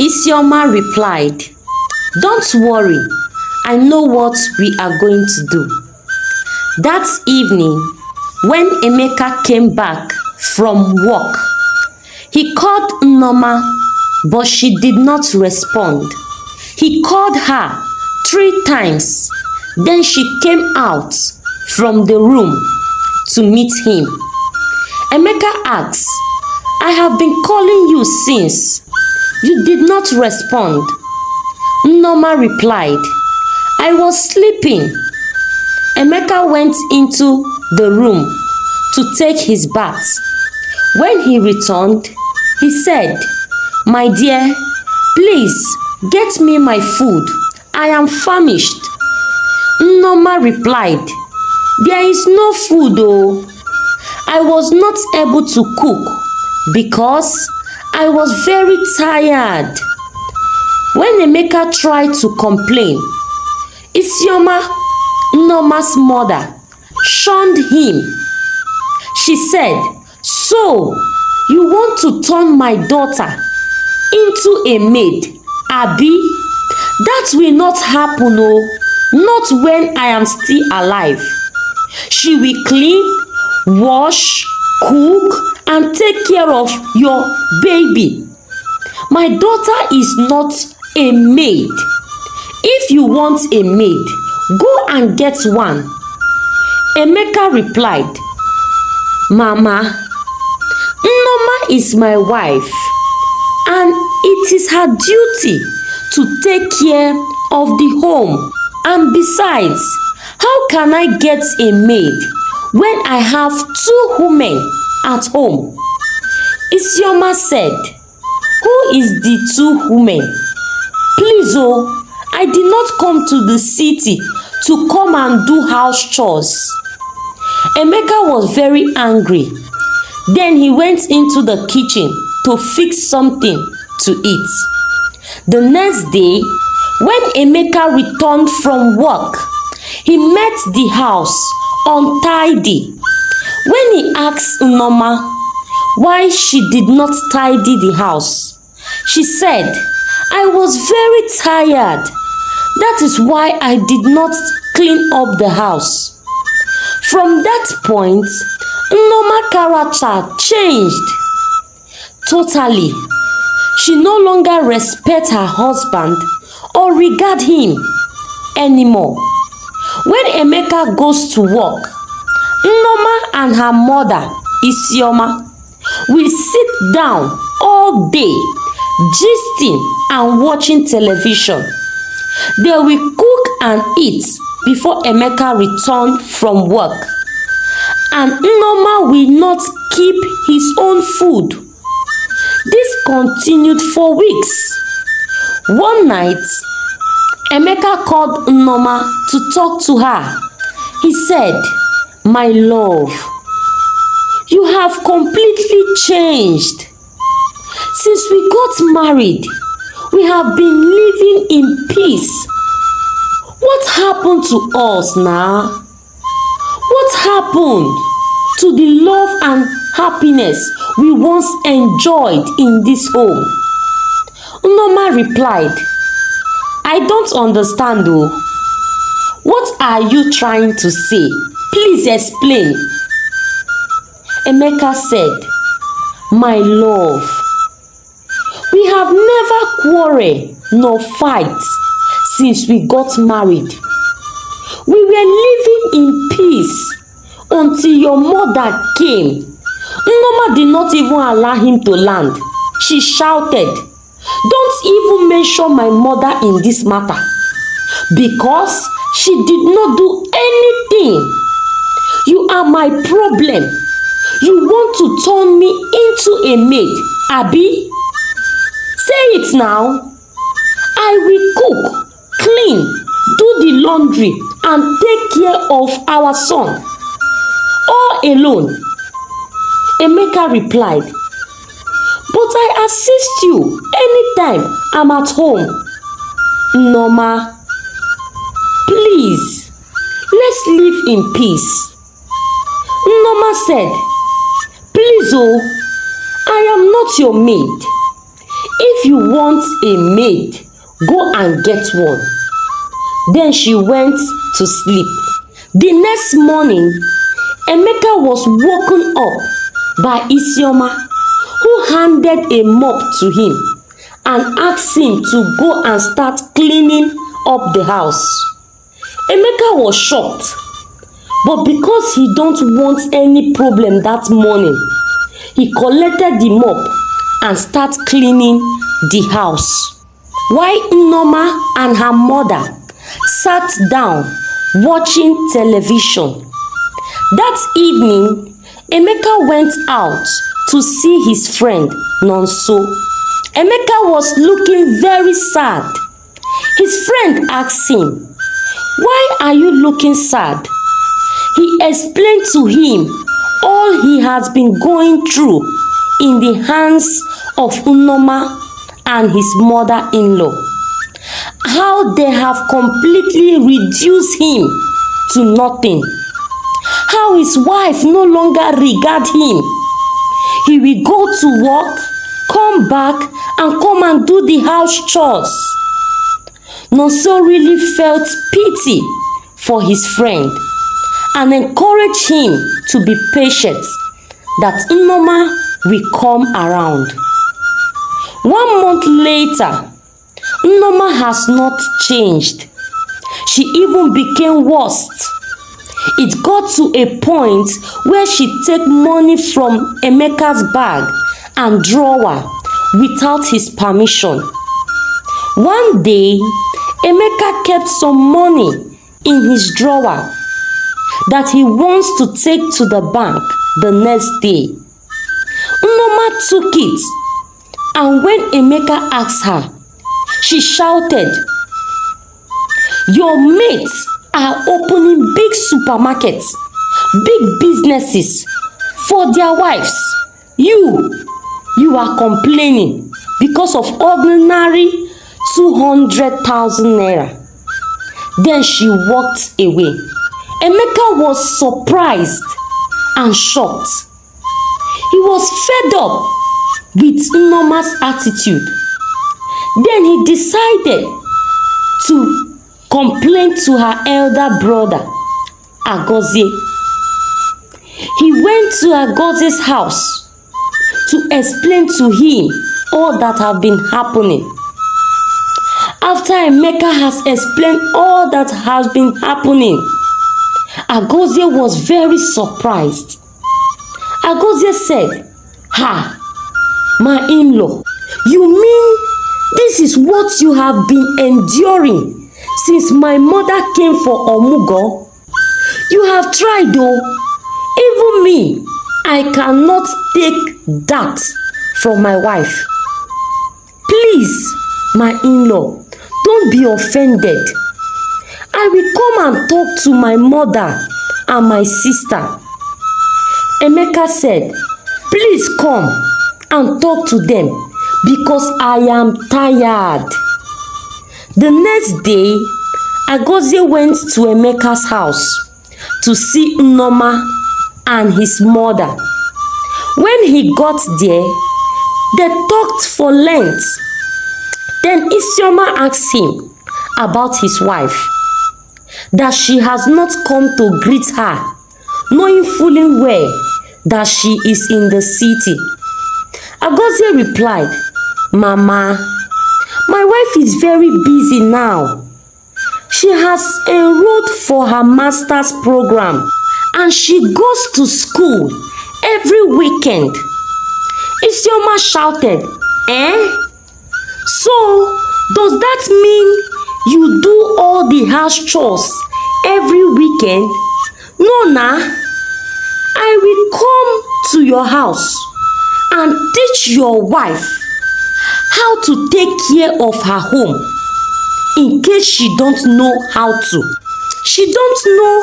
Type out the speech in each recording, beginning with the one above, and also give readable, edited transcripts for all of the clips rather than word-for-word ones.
Isioma replied, "Don't worry, I know what we are going to do." That evening, when Emeka came back from work, he called Nneoma, but she did not respond. He called her 3 times. Then she came out from the room to meet him. Emeka asked, "I have been calling you since. You did not respond." Nneoma replied, "I was sleeping." Emeka went into the room to take his bath. When he returned, he said, "My dear, please get me my food. I am famished." Nneoma replied, "There is no food oh. I was not able to cook because I was very tired." When Emeka tried to complain, Isioma, Nneoma's mother, shunned him. She said, "So, you want to turn my daughter into a maid, Abi? That will not happen oh. Not when I am still alive. She will clean, wash, cook, and take care of your baby. My daughter is not a maid. If you want a maid, go and get one." Emeka replied, "Mama, Nneoma is my wife, and it is her duty to take care of the home. And besides, how can I get a maid when I have 2 women at home?" Isioma said, "Who is the 2 women? Please oh, I did not come to the city to come and do house chores." Emeka was very angry. Then he went into the kitchen to fix something to eat. The next day, when Emeka returned from work, he met the house untidy. When he asked Nneoma why she did not tidy the house, she said, "I was very tired. That is why I did not clean up the house." From that point, Nneoma's character changed totally. She no longer respects her husband or regard him anymore. When Emeka goes to work, Nneoma and her mother, Isioma, will sit down all day, gisting and watching television. They will cook and eat before Emeka returns from work. And Nneoma will not keep his own food. This continued for weeks. One night, Emeka called Nneoma to talk to her. He said, "My love, you have completely changed. Since we got married, we have been living in peace. What happened to us now? What happened to the love and happiness we once enjoyed in this home?" Nneoma replied, "I don't understand though. What are you trying to say? Please explain." Emeka said, "My love, we have never quarreled nor fight since we got married. We were living in peace until your mother came. Nneoma did not even allow him to land. She shouted, 'Don't even mention my mother in this matter,' because she did not do anything. You are my problem. You want to turn me into a maid, Abi? Say it now. I will cook, clean, do the laundry, and take care of our son all alone." Emeka replied, "But I assist you anytime I'm at home. Nneoma, please, let's live in peace." Nneoma said, "Please oh, I am not your maid. If If you want a maid, go and get one. Then she went to sleep. The next morning, Emeka was woken up by Nneoma, who handed a mop to him and asked him to go and start cleaning up the house. Emeka was shocked, but because he don't want any problem that morning, he collected the mop and started cleaning the house. While Nneoma and her mother sat down watching television. That evening, Emeka went out to see his friend Nonso. Emeka was looking very sad. His friend asked him, "Why are you looking sad?" He explained to him all he has been going through in the hands of Nneoma and his mother-in-law. How they have completely reduced him to nothing. How his wife no longer regards him. He will go to work, come back, and come and do the house chores. Nonso really felt pity for his friend and encouraged him to be patient, that Nneoma will come around. 1 month later, Nneoma has not changed. She even became worse. It got to a point where she take money from Emeka's bag and drawer without his permission. One day, Emeka kept some money in his drawer that he wants to take to the bank the next day. Nneoma took it, and when Emeka asked her, she shouted, "Your mates are opening big supermarkets, big businesses for their wives. You are complaining because of ordinary 200,000 naira. Then she walked away. Emeka was surprised and shocked. He was fed up with Nneoma's attitude. Then he decided to complain to her elder brother, Agozi. He went to Agozi's house to explain to him all that have been happening. After Emeka has explained all that has been happening, Agozi was very surprised. Agozi said, "Ha, my in-law, you mean this is what you have been enduring since my mother came for Omugo? You have tried though. Even me, I cannot take that from my wife. Please, my in-law, don't be offended. I will come and talk to my mother and my sister." Emeka said, "Please come and talk to them because I am tired." The next day, Agozi went to Emeka's house to see Nneoma and his mother. When he got there, they talked for length. Then Nneoma asked him about his wife, that she has not come to greet her, knowing fully well that she is in the city. Agozi replied, "Mama, my wife is very busy now. She has enrolled for her master's program and she goes to school every weekend." Nneoma shouted, "Eh? So, does that mean you do all the house chores every weekend?" "No, nah. I will come to your house and teach your wife how to take care of her home in case she don't know how to. She don't know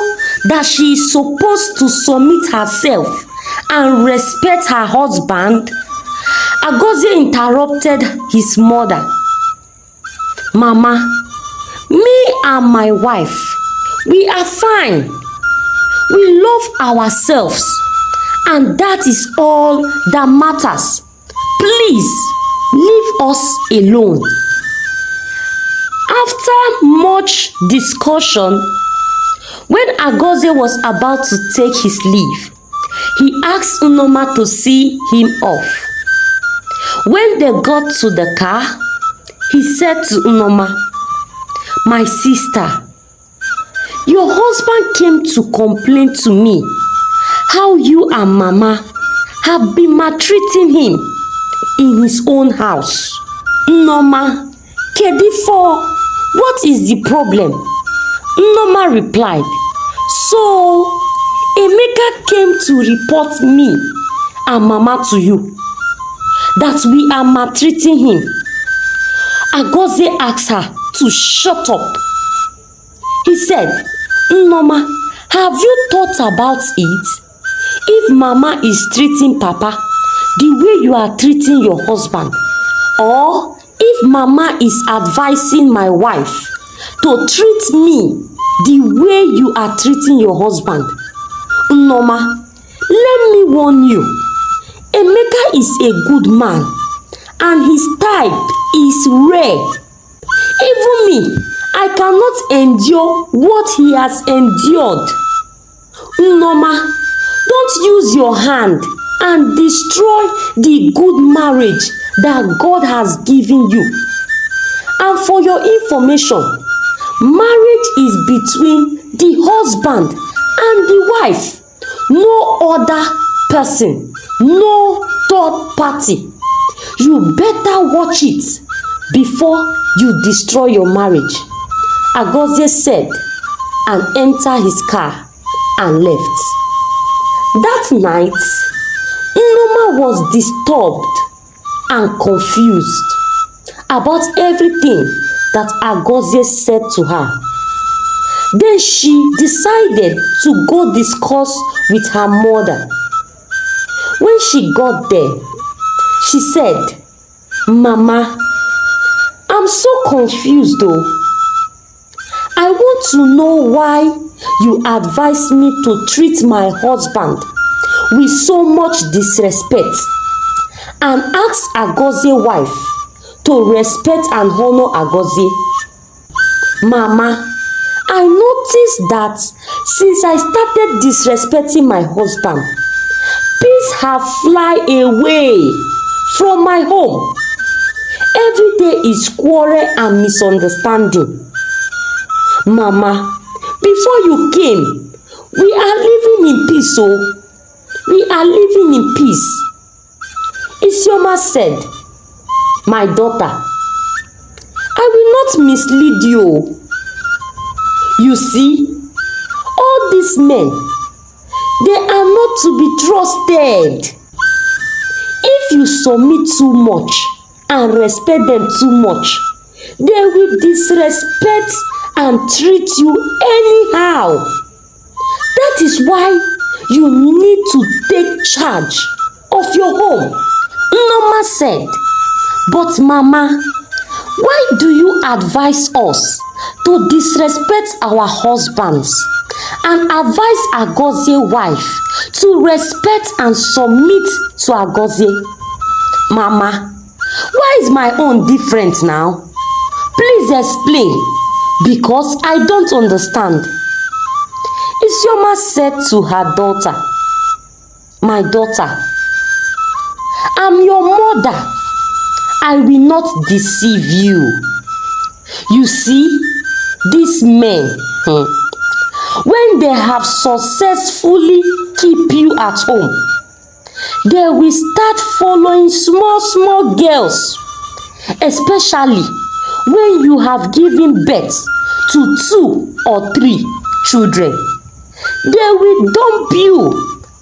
that she is supposed to submit herself and respect her husband." Agozi interrupted his mother. "Mama, me and my wife, we are fine. We love ourselves and that is all that matters. Please, Leave us alone. After much discussion, when Agozi was about to take his leave, he asked Nneoma to see him off. When they got to the car, he said to Nneoma, "My sister, your husband came to complain to me how you and Mama have been maltreating him in his own house." Nneoma, Kedifo, what is the problem? Nneoma replied, "So, Emeka came to report me and Mama to you, that we are maltreating him." Agozi asked her to shut up. He said, "Nneoma, have you thought about it? If Mama is treating Papa the way you are treating your husband, or if Mama is advising my wife to treat me the way you are treating your husband, Nneoma, let me warn you, Emeka is a good man and his type is rare. Even me, I cannot endure what he has endured. Nneoma, don't use your hand and destroy the good marriage that God has given you. And for your information, marriage is between the husband and the wife, no other person, no third party. You better watch it before you destroy your marriage," Agozi said, and entered his car and left. That night, Nneoma was disturbed and confused about everything that Agozi said to her. Then she decided to go discuss with her mother. When she got there, she said, "Mama, I'm so confused though. I want to know why you advise me to treat my husband with so much disrespect and ask Agozi's wife to respect and honor Agozi. Mama, I noticed that since I started disrespecting my husband, peace have fly away from my home. Every day is quarrel and misunderstanding. Mama, before you came, we are living in peace, so we are living in peace." Nneoma said, "My daughter, I will not mislead you. You see, all these men, they are not to be trusted. If you submit too much and respect them too much, they will disrespect and treat you anyhow. That is why you need to take charge of your home," Nneoma said. "But Mama, why do you advise us to disrespect our husbands and advise Agozi's wife to respect and submit to Agozi? Mama, why is my own different now? Please explain, because I don't understand." Nneoma said to her daughter, "My daughter, I'm your mother. I will not deceive you. You see, these men, when they have successfully keep you at home, they will start following small girls, especially when you have given birth to 2 or 3 children. They will dump you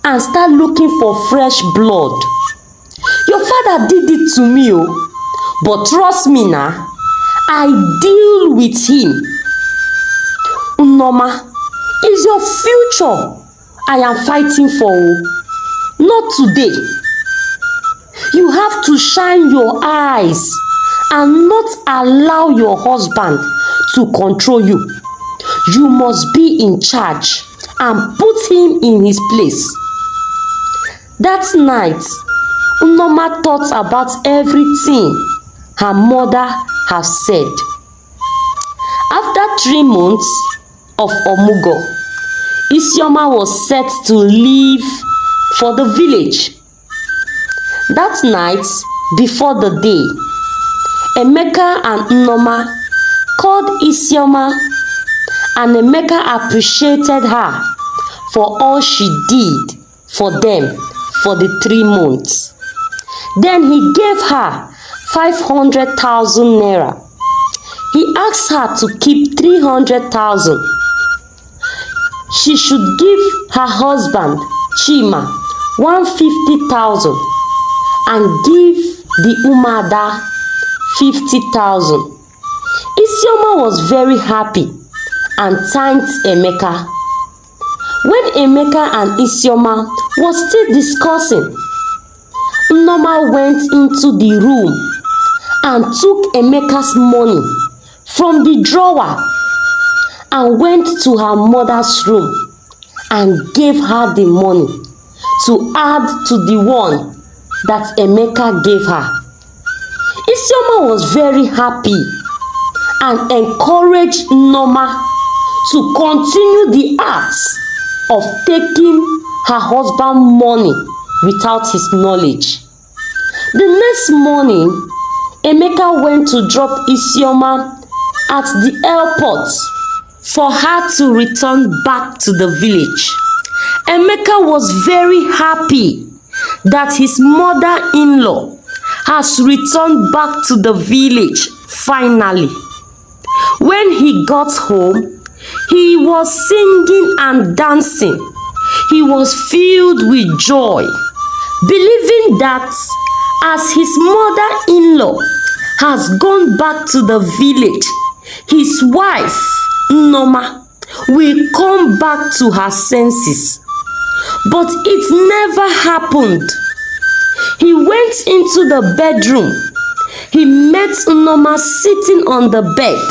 and start looking for fresh blood. Your father did it to me, but trust me now, I deal with him. Nneoma, is your future I am fighting for, not today. You have to shine your eyes and not allow your husband to control you. You must be in charge and put him in his place." That night, Nneoma thought about everything her mother had said. After 3 months of Omugo, Isioma was set to leave for the village. That night before the day, Emeka and Nneoma called Isioma, and Emeka appreciated her for all she did for them for the 3 months. Then he gave her 500,000 naira. He asked her to keep 300,000. She should give her husband, Chima, 150,000 and give the Umada 50,000. Isioma was very happy and thanked Emeka. When Emeka and Isioma was still discussing, Nneoma went into the room and took Emeka's money from the drawer and went to her mother's room and gave her the money to add to the one that Emeka gave her. Isioma was very happy and encouraged Nneoma to continue the act of taking her husband's money without his knowledge. The next morning, Emeka went to drop Isioma at the airport for her to return back to the village. Emeka was very happy that his mother-in-law has returned back to the village finally. When he got home, he was singing and dancing. He was filled with joy, believing that as his mother-in-law has gone back to the village, his wife, Nneoma, will come back to her senses. But it never happened. He went into the bedroom. He met Nneoma sitting on the bed.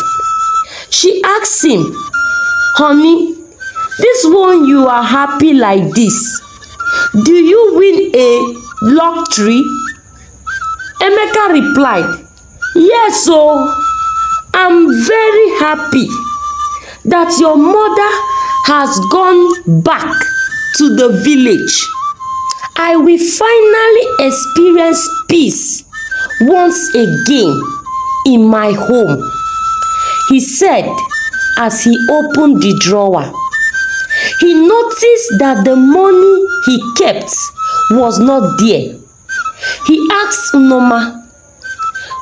She asked him, "Honey, this one you are happy like this. Do you win a lottery?" Emeka replied, "Yes, oh, I'm very happy that your mother has gone back to the village. I will finally experience peace once again in my home," he said as he opened the drawer. He noticed that the money he kept was not there. He asked Nneoma,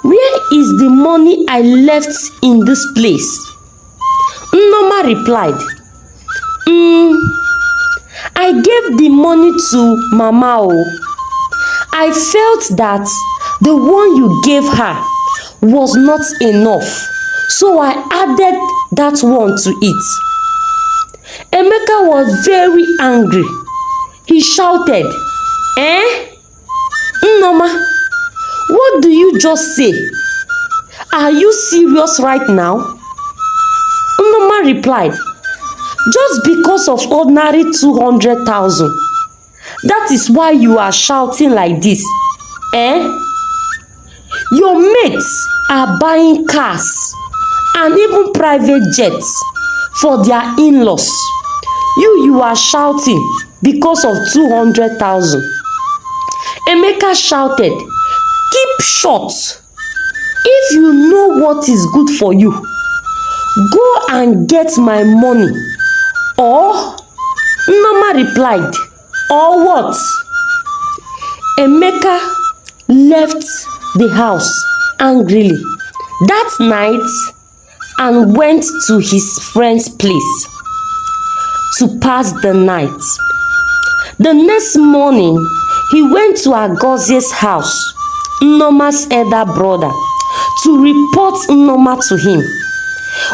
"Where is the money I left in this place?" Nneoma replied, "I gave the money to Mama. Oh. I felt that the one you gave her was not enough, so I added that one to it." Emeka was very angry. He shouted, Nneoma, what do you just say? Are you serious right now?" Nneoma replied, "Just because of ordinary 200,000. That is why you are shouting like this. Your mates are buying cars and even private jets for their in-laws. You are shouting because of 200,000. Emeka shouted, "Keep short. If you know what is good for you, go and get my money." Or Nneoma replied, "Or what?" Emeka left the house angrily that night and went to his friend's place to pass the night. The next morning, he went to Agozi's house, Nneoma's elder brother, to report Nneoma to him.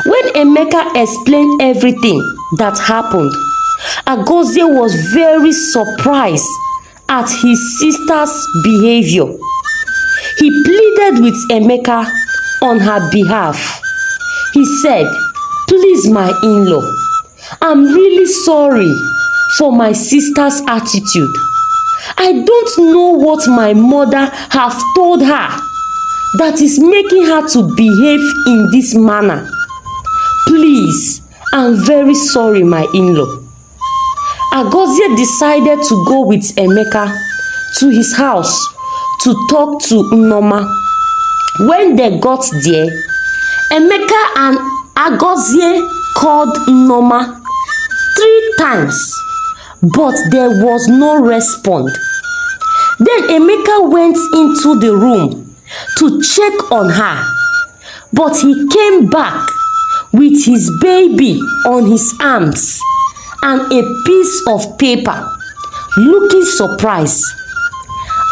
When Emeka explained everything that happened, Agozi was very surprised at his sister's behavior. He pleaded with Emeka on her behalf. He said, "Please, my in-law, I'm really sorry for my sister's attitude. I don't know what my mother have told her that is making her to behave in this manner. Please, I'm very sorry, my in-law. Agozi decided to go with Emeka to his house to talk to Nneoma. When they got there, Emeka and Agozi called Nneoma 3 times, but there was no response. Then Emeka went into the room to check on her, but he came back with his baby on his arms and a piece of paper, looking surprised.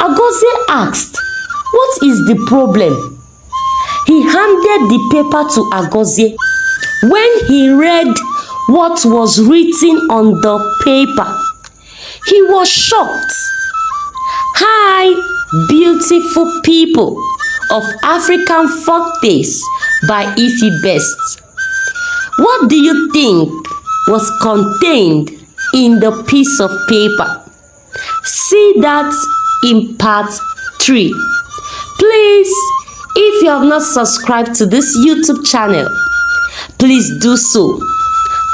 Agozi asked, "What is the problem?" He handed the paper to Agozi. When he read what was written on the paper, he was shocked. "Hi, beautiful people of African Folktales by Ife Best. What do you think was contained in the piece of paper? See that in part 3. Please, if you have not subscribed to this YouTube channel, please do so.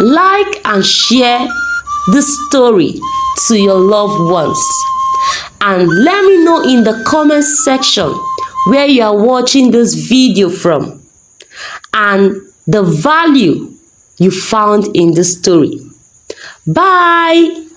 Like and share this story to your loved ones. And let me know in the comment section where you are watching this video from and the value you found in the story. Bye.